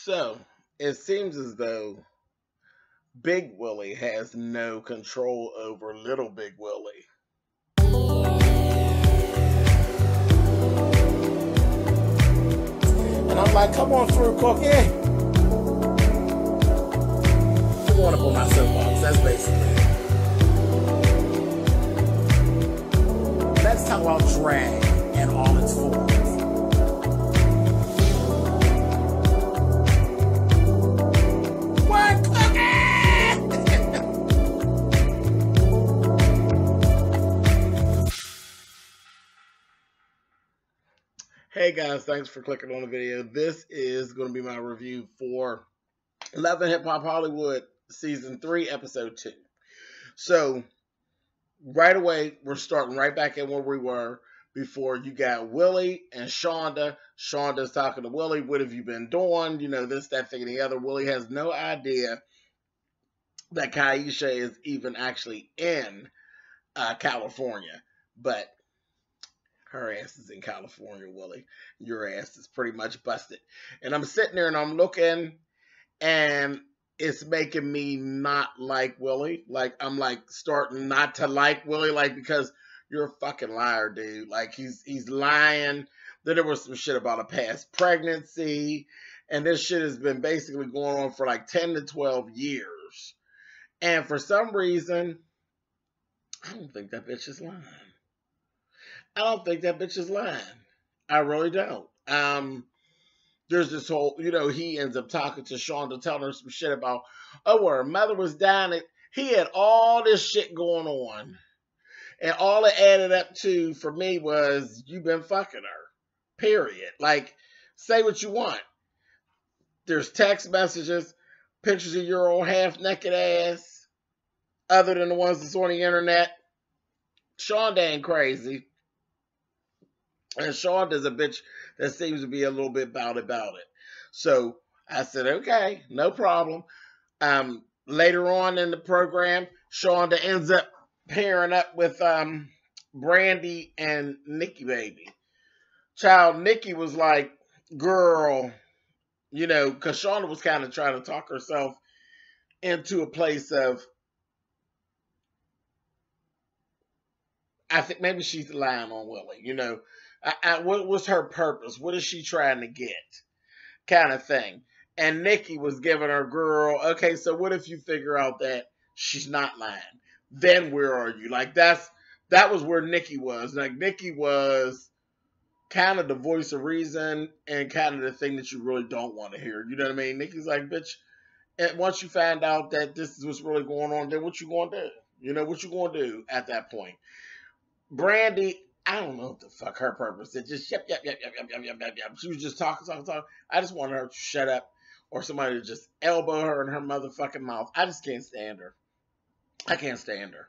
So it seems as though Big Willie has no control over Little Big Willie. And I'm like, come on through, Cookie. I want to put my soapbox. That's basically it. Let's talk about drag and all its forms. What, Cookie? Hey guys, thanks for clicking on the video. This is going to be my review for Love and Hip Hop Hollywood Season 3, Episode 2. So, right away, we're starting right back in where we were before. You got Willie and Shonda. Shonda's talking to Willie. What have you been doing? You know, this, that, thing, and the other. Willie has no idea that Kaisha is even actually in California. But her ass is in California, Willie. Your ass is pretty much busted. And I'm sitting there and I'm looking, and it's making me not like Willie. Like, I'm like starting not to like Willie, like, because you're a fucking liar, dude. Like, he's lying. Then there was some shit about a past pregnancy, and this shit has been basically going on for like 10 to 12 years. And for some reason, I don't think that bitch is lying. I don't think that bitch is lying. I really don't. There's this whole, you know, he ends up talking to Shonda, telling her some shit about, oh, where her mother was dying. He had all this shit going on. And all it added up to, for me, was, you've been fucking her. Period. Like, say what you want. There's text messages, pictures of your old half-naked ass, other than the ones that's on the internet. Shonda ain't crazy. And Shonda's a bitch that seems to be a little bit about it. So I said, okay, no problem. Later on in the program, Shonda ends up pairing up with Brandy and Nikki Baby. Child, Nikki was like, girl, you know, because Shonda was kind of trying to talk herself into a place of, I think maybe she's lying on Willie, you know. What was her purpose? What is she trying to get? Kind of thing. And Nikki was giving her, girl, okay, so what if you figure out that she's not lying? Then where are you? Like, that was where Nikki was. Like, Nikki was kind of the voice of reason and kind of the thing that you really don't want to hear. You know what I mean? Nikki's like, bitch, and once you find out that this is what's really going on, then what you going to do? You know, what you going to do at that point? Brandy, I don't know what the fuck her purpose is. Just yep. She was just talking. I just wanted her to shut up, or somebody to just elbow her in her motherfucking mouth. I just can't stand her. I can't stand her.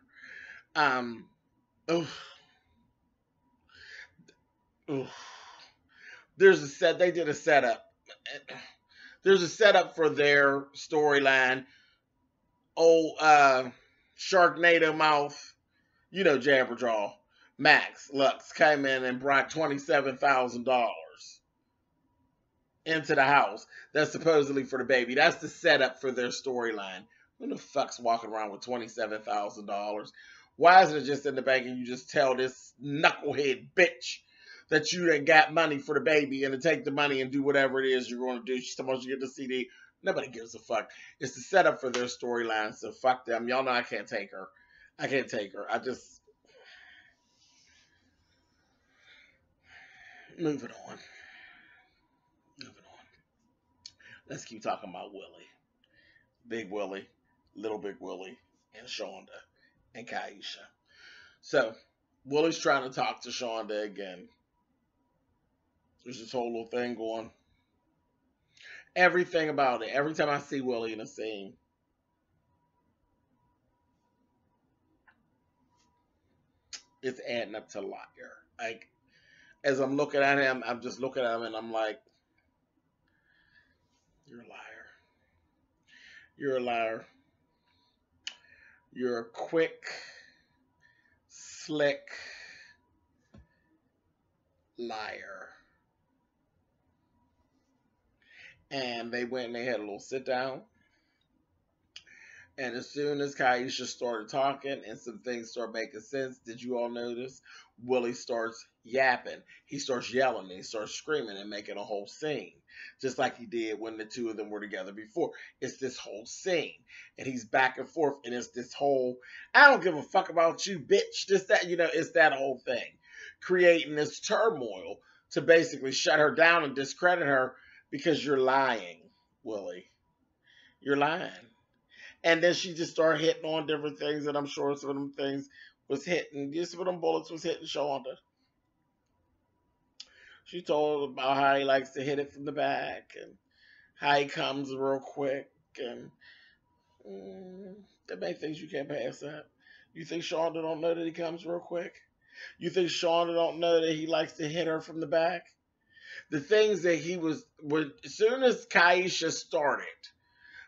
There's a set. They did a setup. There's a setup for their storyline. Old Sharknado mouth, you know, Jabberjaw. Max Lux came in and brought $27,000 into the house. That's supposedly for the baby. That's the setup for their storyline. Who the fuck's walking around with $27,000? Why isn't it just in the bank and you just tell this knucklehead bitch that you done got money for the baby and to take the money and do whatever it is you're going to do? She's supposed to get the CD. Nobody gives a fuck. It's the setup for their storyline, so fuck them. Y'all know I can't take her. I can't take her. I just... Moving on. Let's keep talking about Willie. Big Willie, Little Big Willie, and Shonda, and Kaisha. So, Willie's trying to talk to Shonda again. There's this whole little thing going. Everything about it. Every time I see Willie in a scene, it's adding up to a lot here. Like, as I'm looking at him, I'm just looking at him and I'm like, you're a liar. You're a liar. You're a quick, slick liar. And they went and they had a little sit down. And as soon as Kaisha started talking and some things start making sense, did you all notice? Willie starts yapping. He starts yelling and he starts screaming and making a whole scene. Just like he did when the two of them were together before. It's this whole scene. And he's back and forth. And it's this whole, I don't give a fuck about you, bitch. Just that, it's that whole thing. Creating this turmoil to basically shut her down and discredit her because you're lying, Willie. You're lying. And then she just started hitting on different things, and I'm sure some of them things was hitting, just some of them bullets was hitting Shonda. She told about how he likes to hit it from the back, and how he comes real quick, and there may things you can't pass up. You think Shonda don't know that he comes real quick? You think Shonda don't know that he likes to hit her from the back? The things that he was, as soon as Kaisha started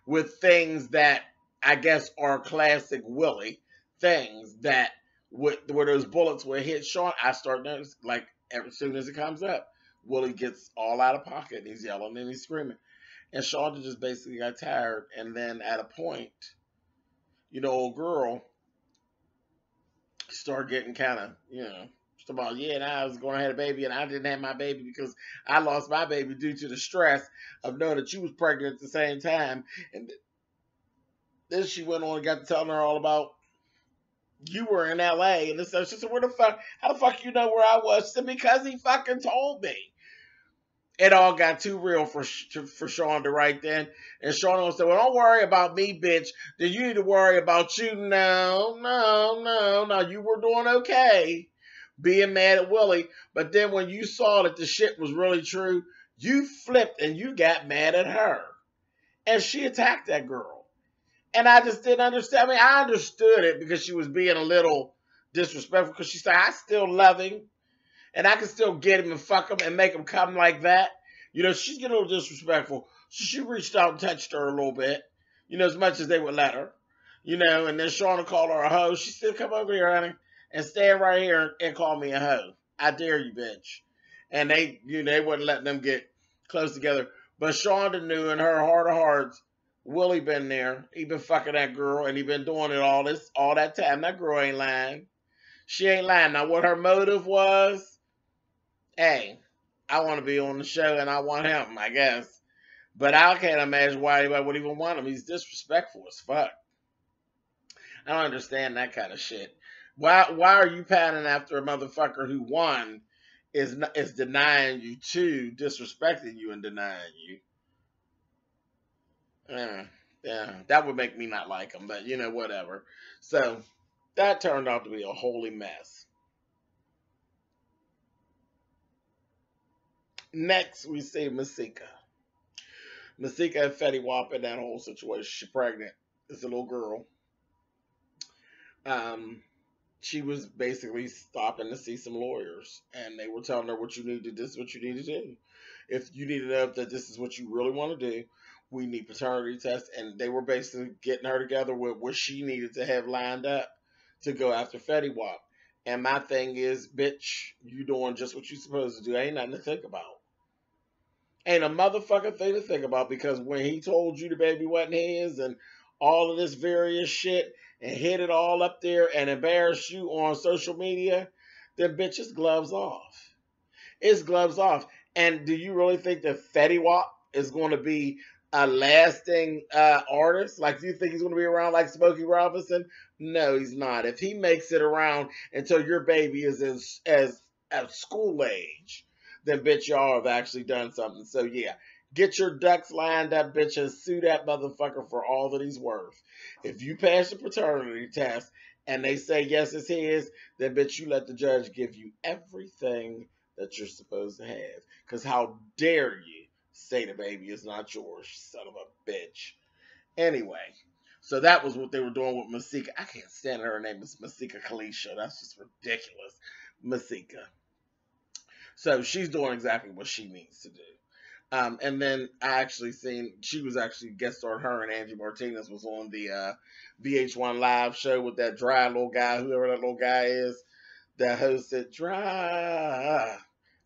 with things that I guess are classic Willie things that where those bullets were hit Sean, I start noticing, like, as soon as it comes up, Willie gets all out of pocket and he's yelling and he's screaming. And Shonda just basically got tired. And then at a point, old girl started getting kind of, just about, and I was going to have a baby and I didn't have my baby because I lost my baby due to the stress of knowing that you was pregnant at the same time. And then she went on and got to telling her all about you were in LA and this stuff. She said, how the fuck you know where I was? She said, because he fucking told me. It all got too real for Shonda right then. And Shonda said, well, don't worry about me, bitch. Then you need to worry about you. No. You were doing okay being mad at Willie. But then when you saw that the shit was really true, you flipped and you got mad at her. And she attacked that girl. And I just didn't understand. I mean, I understood it because she was being a little disrespectful because she said, I still love him. And I can still get him and fuck him and make him come like that. She's getting a little disrespectful. So she reached out and touched her a little bit. As much as they would let her. And then Shauna called her a hoe. She said, come over here, honey. And stand right here and call me a hoe. I dare you, bitch. And they wouldn't let them get close together. But Shonda knew in her heart of hearts, Willie been there. He been fucking that girl. And he been doing it all that time. That girl ain't lying. She ain't lying. Now, what her motive was, hey, I want to be on the show and I want him, I guess. But I can't imagine why anybody would even want him. He's disrespectful as fuck. I don't understand that kind of shit. Why are you patting after a motherfucker who, one, is denying you, two, disrespecting you and denying you? Yeah, that would make me not like him, but whatever. So that turned out to be a holy mess. Next, we see Masika. Masika and Fetty Wap in that whole situation. She's pregnant. It's a little girl. She was basically stopping to see some lawyers, and they were telling her what you need to do. This is what you need to do. If you need to know that this is what you really want to do, we need paternity tests. And they were basically getting her together with what she needed to have lined up to go after Fetty Wap. And my thing is, bitch, you doing just what you're supposed to do. Ain't nothing to think about. Ain't a motherfucking thing to think about, because when he told you the baby wasn't his and all of this various shit and hit it all up there and embarrassed you on social media, then bitch, it's gloves off. It's gloves off. And do you really think that Fetty Wap is going to be a lasting artist? Like, do you think he's going to be around like Smokey Robinson? No, he's not. If he makes it around until your baby is as school age, then bitch, y'all have actually done something. So yeah, get your ducks lined up, bitch, and sue that motherfucker for all that he's worth. If you pass the paternity test and they say yes, it's his, then bitch, you let the judge give you everything that you're supposed to have. Because how dare you say the baby is not yours, son of a bitch. Anyway, so that was what they were doing with Masika. I can't stand her name is Masika Kalisha. That's just ridiculous. Masika. So she's doing exactly what she needs to do. And then I actually seen, she was actually guest starred, her and Angie Martinez was on the VH1 live show with that dry little guy, whoever that little guy is, that hosted dry,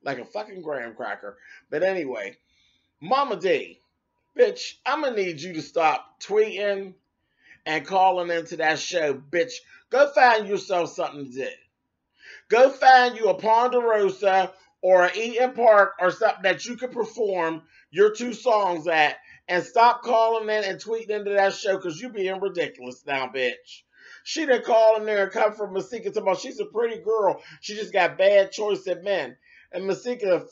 like a fucking graham cracker. But anyway, Mama D, Bitch, I'm going to need you to stop tweeting and calling into that show, bitch. Go find yourself something to do. Go find you a Ponderosa or an Eaton Park or something that you can perform your 2 songs at, and stop calling in and tweeting into that show, because you being ridiculous now, bitch. She didn't call in there and come from Masika talking about she's a pretty girl. She just got bad choice of men. And Masika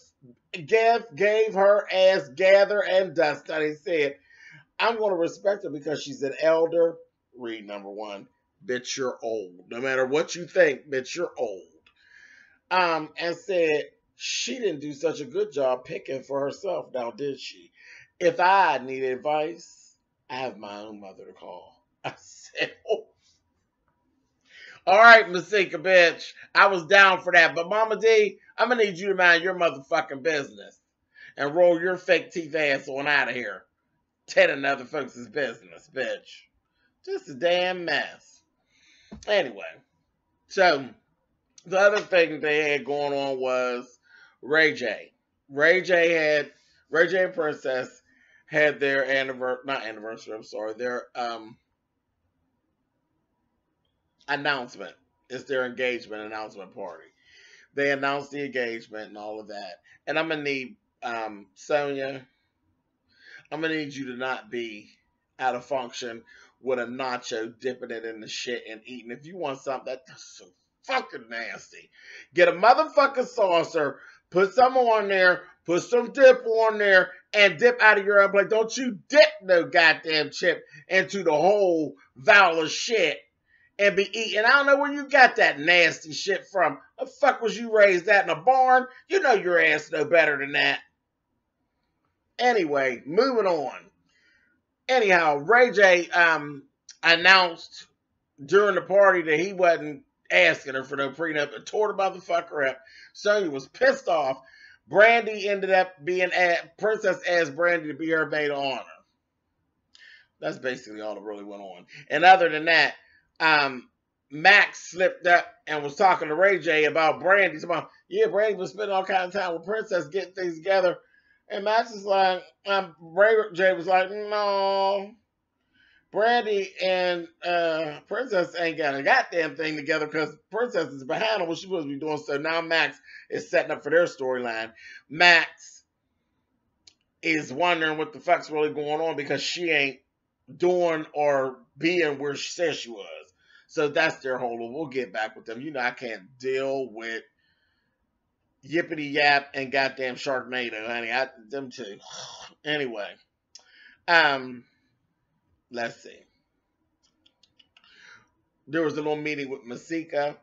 gave her ass gather and dust. And he said, I'm going to respect her because she's an elder. Read number 1. Bitch, you're old. No matter what you think, bitch, you're old. And said she didn't do such a good job picking for herself, now did she? If I need advice, I have my own mother to call. I said, oh. All right, Masika, bitch. I was down for that. But Mama D, I'm going to need you to mind your motherfucking business and roll your fake teeth ass on out of here. Tending other folks' business, bitch. Just a damn mess. Anyway, so the other thing they had going on was Ray J. Ray J and Princess had their their announcement. It's their engagement announcement party. They announced the engagement and all of that. And I'm going to need, Sonia, I'm going to need you to not be out of function with a nacho, dipping it in the shit and eating. If you want something that's so fucking nasty, get a motherfucking saucer, put some on there, put some dip on there, and dip out of your own plate. Don't you dip no goddamn chip into the whole vial of shit and be eating. I don't know where you got that nasty shit from. The fuck was you raised at in a barn? You know your ass know better than that. Anyway, moving on. Anyhow, Ray J announced during the party that he wasn't asking her for no prenup and tore the motherfucker up. Sonya was pissed off. Brandy ended up being Princess asked Brandy to be her maid of honor. That's basically all that really went on. And other than that, Max slipped up and was talking to Ray J about Brandy. About, yeah, Brandy was spending all kinds of time with Princess getting things together. And Max is like, Ray J was like, no, Brandy and Princess ain't got a goddamn thing together because Princess is behind on what she's supposed to be doing. So now Max is setting up for their storyline. Max is wondering what the fuck's really going on because she ain't doing or being where she says she was. So that's their whole, we'll get back with them. You know, I can't deal with Yippity Yap and goddamn Sharknado, honey. Them two. Anyway. Let's see. There was a little meeting with Masika,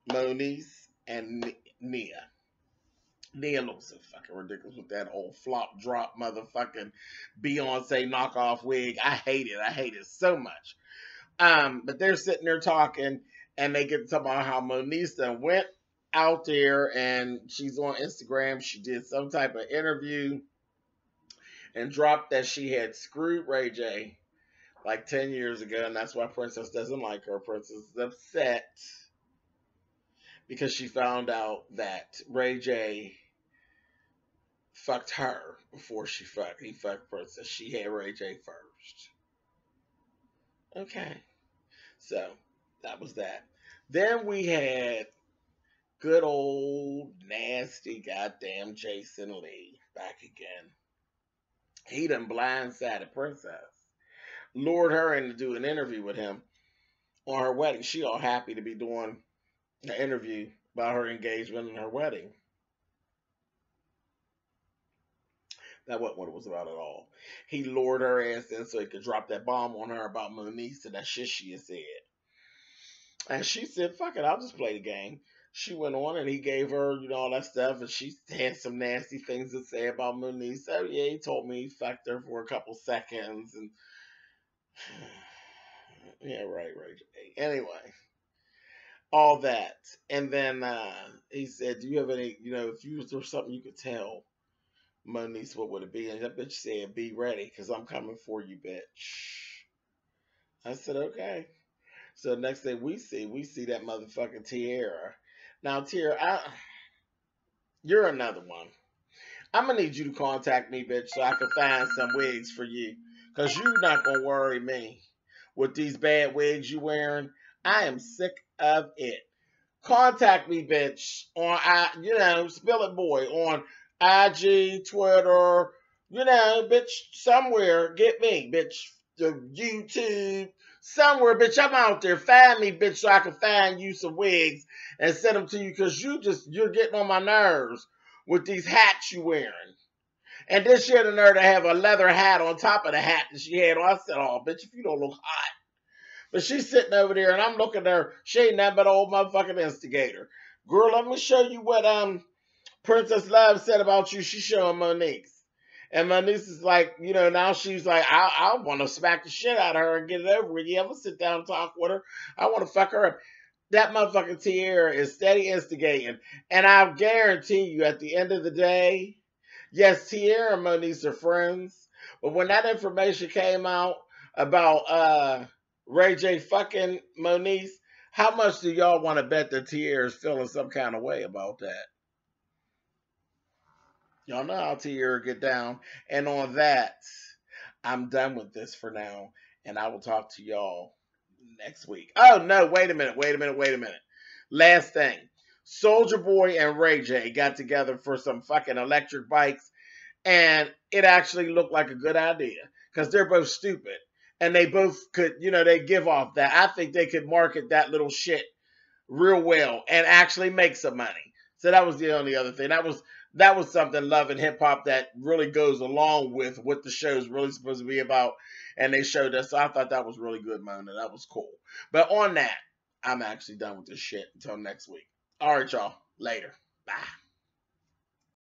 Moniece, and Nia. Nia looks so fucking ridiculous with that old flop drop motherfucking Beyonce knockoff wig. I hate it. I hate it so much. But they're sitting there talking, and they get to talk about how Moniece went out there, and she's on Instagram. She did some type of interview and dropped that she had screwed Ray J like 10 years ago, and that's why Princess doesn't like her. Princess is upset because she found out that Ray J fucked her before he fucked Princess. She had Ray J first. Okay. So, that was that. Then we had good old nasty goddamn Jason Lee back again. He done blindsided Princess. Lured her in to do an interview with him on her wedding. She all happy to be doing an interview about her engagement and her wedding. That wasn't what it was about at all. He lured her ass in so he could drop that bomb on her about Moniece and that shit she had said. And she said, fuck it, I'll just play the game. She went on and he gave her, you know, all that stuff. And she had some nasty things to say about Moniece. So, yeah, he told me he fucked her for a couple seconds. And yeah, right. Anyway, all that. And then he said, do you have any, you know, if you was there something you could tell Moniece, what would it be? And that bitch said, be ready, because I'm coming for you, bitch. I said, okay. So next thing we see that motherfucking Tiara. Now, Tiara, you're another one. I'm going to need you to contact me, bitch, so I can find some wigs for you. Because you're not going to worry me with these bad wigs you wearing. I am sick of it. Contact me, bitch, on, Spill It Boy, on IG, Twitter, bitch, somewhere. Get me, bitch, the YouTube, somewhere, bitch. I'm out there. Find me, bitch, so I can find you some wigs and send them to you, because you're getting on my nerves with these hats you wearing. And then she had the nerve to have a leather hat on top of the hat that she had on. I said, oh, bitch, if you don't look hot. But she's sitting over there, and I'm looking at her. She ain't nothing but an old motherfucking instigator. Girl, let me show you what Princess Love said about you. She's showing Monique. And Monique is like, now she's like, I want to smack the shit out of her and get it over with. Yeah, I'm going to sit down and talk with her. I want to fuck her up. That motherfucking Tierra is steady instigating. And I guarantee you, at the end of the day, yes, Tierra and Monique are friends. But when that information came out about Ray J fucking Monique, how much do y'all want to bet that Tierra is feeling some kind of way about that? Y'all know how Tierra get down. And on that, I'm done with this for now. And I will talk to y'all next week. Oh, no, wait a minute. Last thing. Soulja Boy and Ray J got together for some fucking electric bikes. And it actually looked like a good idea. Because they're both stupid. And they both could, they give off that. I think they could market that little shit real well and actually make some money. So that was the only other thing. That was something Love and Hip Hop that really goes along with what the show's really supposed to be about. And they showed us. So I thought that was really good, man. And that was cool. But on that, I'm actually done with this shit until next week. All right, y'all. Later. Bye.